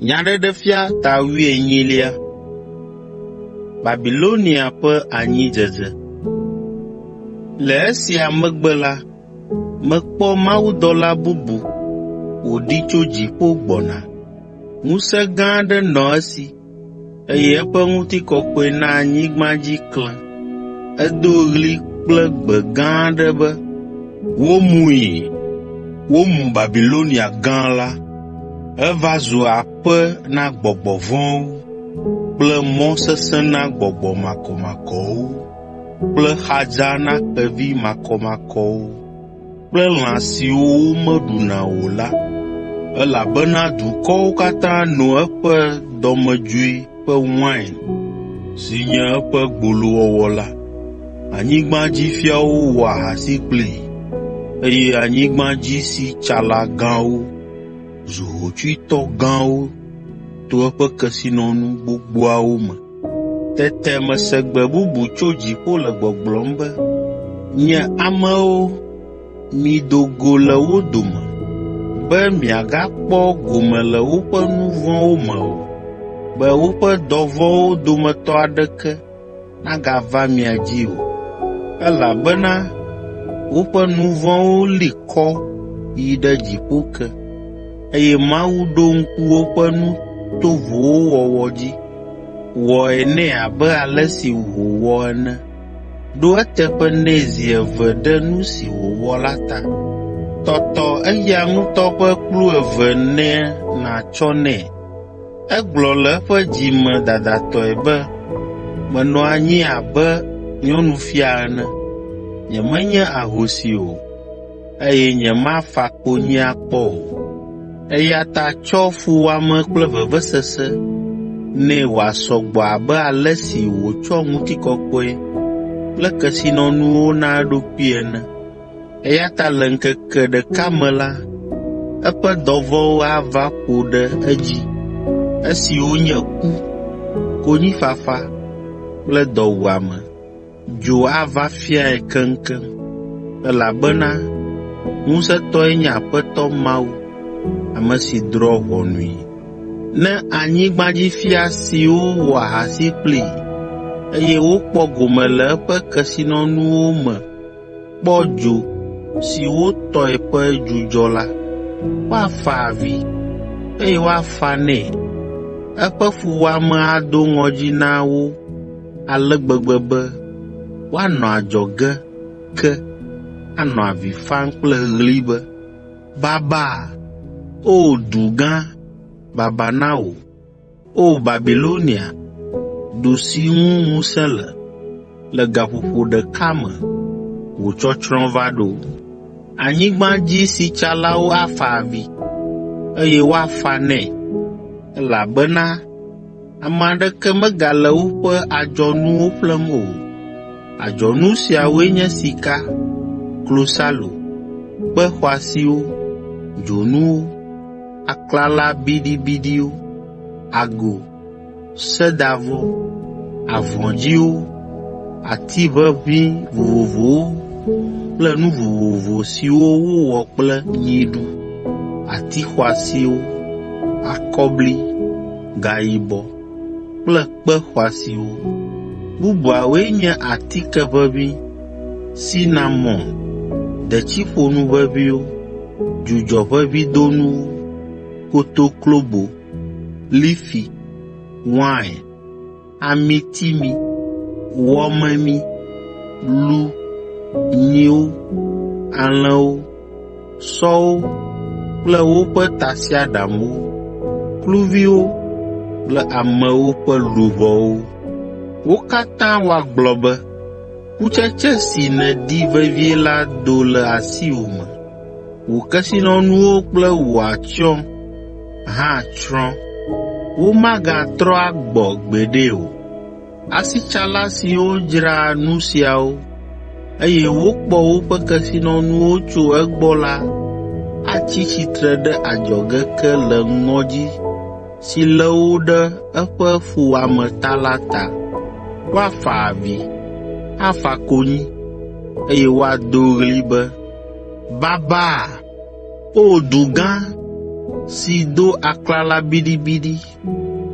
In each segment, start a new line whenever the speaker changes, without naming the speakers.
Nyaɖeɖefia ta 14. Babilonia ƒe anyidzedze. Le esia megbe la, mekpɔ mawudɔla bubu wòɖi tso dziƒo gbɔna. Ŋusẽ gã aɖe nɔ esi, eye eƒe ŋutikɔkɔe na anyigba dzi klẽ. Edo ɣli kple gbe gã aɖe be, womui! Womu Babilonia gã la. Eva zu aƒe na gbɔgbɔ vɔ̃wo kple mɔ sesẽ na gbɔgbɔ makɔmakɔwo kple xadza na xevi makɔmakɔwo kple lã siwo womeɖuna o la, elabena dukɔwo katã no eƒe dɔmedzoe ƒe wain si nye eƒe gbolowɔwɔ la. Anyigbadzifiawo wɔ ahasi kplii, eye anyigbadzisitsala gãwo zu hotsuitɔ gãwo to eƒe kesinɔnu gbogboawo me. Tete mese gbe bubu tso dziƒo le gbɔgblɔm be, nye amewo, mido go le wo dome, be miagakpɔ gome le woƒe nu vɔ̃wo me o, be woƒe dɔvɔ̃wo dometɔ aɖeke nagava mia dzi o, elabena woƒe nu vɔ̃wo li kɔ yi ɖe dziƒo ke, eye Mawu ɖo ŋku woƒe nu tovowo wɔwɔ dzi, wɔe nɛ abe ale si wòwɔ ene, ɖo eteƒe nɛ zi eve ɖe nu si wòwɔ la ta. Tɔtɔ eya ŋutɔ ƒe kplu eve nɛ nàtsɔ nɛ. Egblɔ le eƒe dzi me dadatɔe be, menɔ anyi abe nyɔnufia ene, nyemenye ahosi o, eye nyemafa konyi akpɔ o. Eya ta tsɔ fuwɔame kple vevesese nɛ wòasɔ gbɔ abe ale si wòtsɔ ŋutikɔkɔe kple kesinɔnuwo na eɖokui ene. Eya ta le ŋkeke ɖeka me la, eƒe dɔvɔ̃wo ava ƒo ɖe edzi, esiwo nye ku, konyifafa kple dɔwuame. Dzo ava fiae keŋkeŋ, elabena ŋusẽtɔe nye Aƒetɔ Mawu, ame si drɔ̃ ʋɔnui. Ne anyigbadzifia siwo wɔ ahasi kplii, eye wokpɔ gome le eƒe kesinɔnuwo me kpɔ dzo si wotɔe ƒe dzudzɔ la, woafa avi, eye woafa nɛ. Eƒe fuwɔame ado ŋɔdzi na wo ale gbegbe be woanɔ adzɔge ke anɔ avi fam kple ɣli be, baba! O du gã, baba na wò! O Babilonia, du si ŋu ŋusẽ le gaƒoƒo ɖeka me, wò tsɔtsrɔ̃ va ɖo. Anyigbadzisitsalawo afa avi, eye woafa nɛ, elabena ame aɖeke megale woƒe adzɔnuwo ƒlem o. Adzɔnu siawoe nye sika, klosalo, kpe xɔasiwo, dzonuwo, aklala biɖibiɖiwo, ago, sedavɔ, avɔdziwo, ati ʋeʋĩ vovovowo kple nu vovovo siwo wowɔ kple nyiɖu, ati xɔasiwo, akɔbli, gayibɔ kple kpe xɔasiwo. Bubuawoe nye atike ʋeʋĩ, sinamon, detsiƒonu ʋeʋĩwo, dzudzɔ ʋeʋĩdonuwo, kotoklobo, lifi, wain, amitimi, wɔmemi, lu, nyiwo, alẽwo, sɔwo kple woƒe tasiaɖamwo, kluviwo kple amewo ƒe luʋɔwo. Wo katã woagblɔ be, kutsetse si nèɖi vevie la do le asiwò me. Wò kesinɔnuwo kple wò atsyɔ̃ hã tsrɔ̃. Womagatrɔ agbɔ gbeɖe o. Asitsala siwo dzra nu siawo, eye wokpɔ woƒe kesinɔnuwo tso egbɔ la, atsi tsitre ɖe adzɔge ke le ŋɔdzi si lé wo ɖe eƒe fuwɔame ta la ta. Woafa avi, afa konyi, eye woado ɣli be, baba! O du gã, si do aklala bidibidi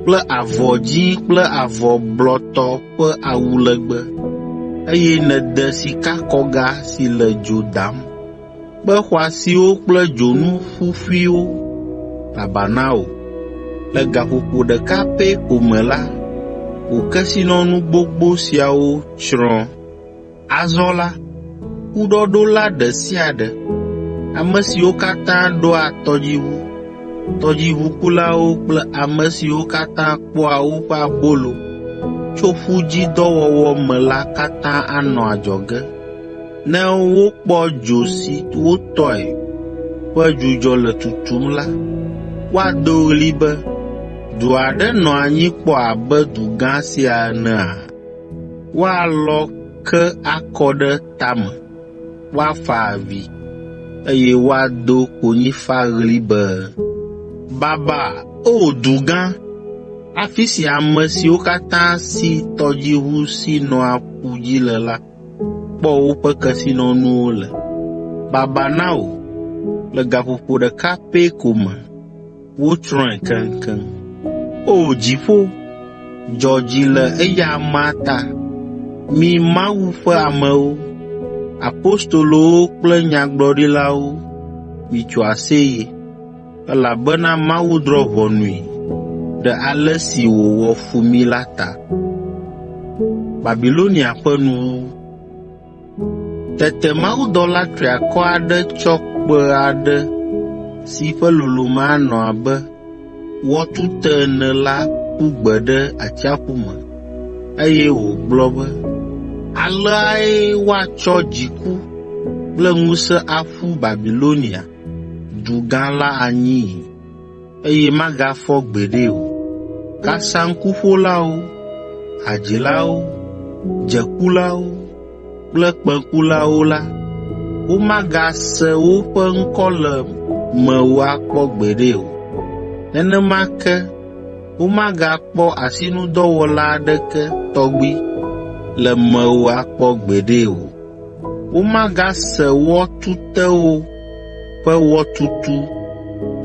kple avɔ dzĩ kple avɔ blɔtɔ ƒe awu legbe, eye nède sikakɔga si le dzo dam, kpe xɔasiwo kple dzonu ƒuƒuiwo. Labana o, le gaƒoƒo ɖeka pɛ ko me la, wò kesinɔnu gbogbo siawo tsrɔ̃. Azɔ la, kuɖɔɖo la ɖe sia ɖe, ame siwo katã ɖoa tɔdziʋu, tɔdziʋukulawo kple ame siwo katã kpɔa woƒe abolo tso ƒu dzi dɔwɔwɔ me la katã anɔ adzɔge. Ne wokpɔ dzo si wotɔe ƒe dzudzɔ le tutum la, woado ɣli be, du aɖe nɔ anyi kpɔ abe du gã sia enea? Woalɔ ke akɔ ɖe tame, woafa avi, eye woado konyifaɣli be, baba, o du gã, afi si ame siwo katã si tɔdziʋu si nɔa ƒu dzi le la kpɔ woƒe kesinɔnuwo le. Baba na wò, le gaƒoƒo ɖeka pɛ ko me, wotsrɔ̃e keŋkeŋ. O dziƒo, dzɔ dzi le eya amea ta, mi Mawu ƒe amewo, apostolowo kple nyagblɔɖilawo, mitso aseye, elabena Mawu drɔ̃ ʋɔnui ɖe ale si wòwɔ fu mi la ta. Babilonia ƒe nuwo. Tete mawudɔla triakɔ aɖe tsɔ kpẽ aɖe si ƒe lolome anɔ abe wɔtute ene la ƒu gbe ɖe atsiaƒu me, eye wògblɔ be, aleae woatsɔ dziku kple ŋusẽ aƒu Babilonia, du gã la anyi, eye magafɔ gbeɖe o. Kasaŋkuƒolawo, hadzilawo, dzekulawo kple kpẽkulawo la, womagase woƒe ŋkɔ le mewo akpɔ gbeɖe o. Nenema ke, womagakpɔ asinudɔwɔla aɖeke tɔgbi le mewo akpɔ gbeɖe o. Womagase wɔtutewo ƒe wɔtutu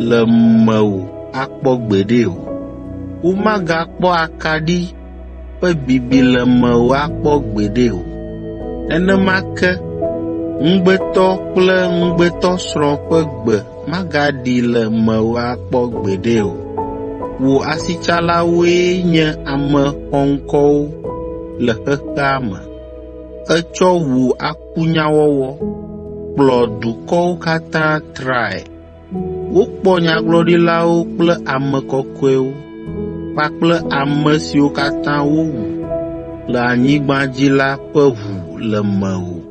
le mewo akpɔ gbeɖe o. Womagakpɔ akaɖi ƒe bibi le mewo akpɔ gbeɖe o. Nenema ke, ŋugbetɔ kple ŋugbetɔsrɔ̃ ƒe gbe magaɖi le mewo akpɔ gbeɖe o. Wò asitsalawoe nye ame xɔŋkɔwo le xexea me. Etsɔ wò akunyawɔwɔ kplɔ dukɔwo katã trae. Wokpɔ nyagblɔɖilawo kple ame kɔkɔewo kpakple ame siwo katã wowu le anyigba dzi la ƒe ʋu le mewò.